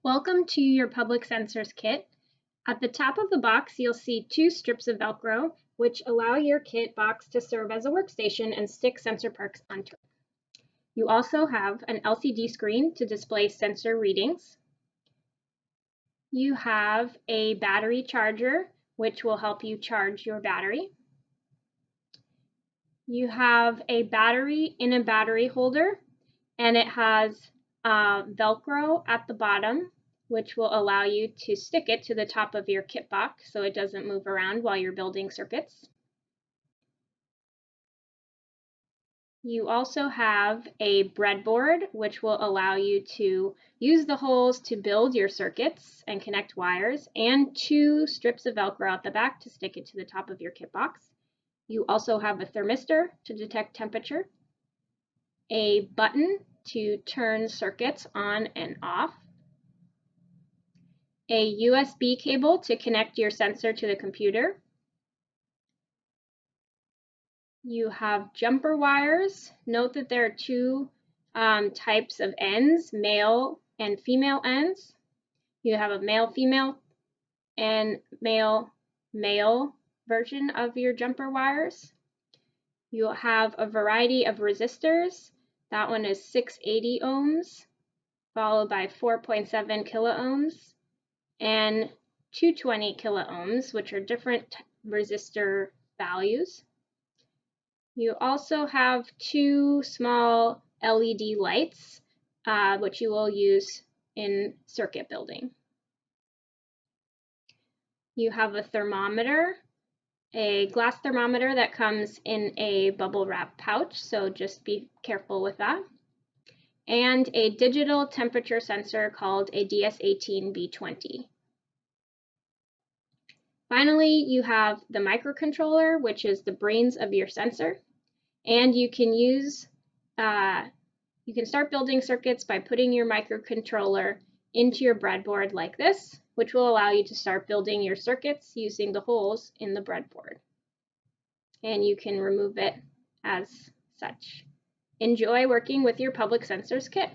Welcome to your PublicSensors Kit. At the top of the box, you'll see two strips of Velcro, which allow your kit box to serve as a workstation and stick sensor parts onto it. You also have an LCD screen to display sensor readings. You have a battery charger, which will help you charge your battery. You have a battery in a battery holder, and it has Velcro at the bottom, which will allow you to stick it to the top of your kit box so it doesn't move around while you're building circuits. You also have a breadboard, which will allow you to use the holes to build your circuits and connect wires, and two strips of Velcro at the back to stick it to the top of your kit box. You also have a thermistor to detect temperature, a button to turn circuits on and off, a USB cable to connect your sensor to the computer. You have jumper wires. Note that there are two types of ends, male and female ends. You have a male-female and male-male version of your jumper wires. You'll have a variety of resistors. That one is 680 ohms, followed by 4.7 kiloohms, and 220 kiloohms, which are different resistor values. You also have two small LED lights, which you will use in circuit building. You have a thermometer, a glass thermometer that comes in a bubble wrap pouch, so just be careful with that, and a digital temperature sensor called a DS18B20. Finally, you have the microcontroller, which is the brains of your sensor, and you can start building circuits by putting your microcontroller into your breadboard like this, which will allow you to start building your circuits using the holes in the breadboard. And you can remove it as such. Enjoy working with your PublicSensors Kit.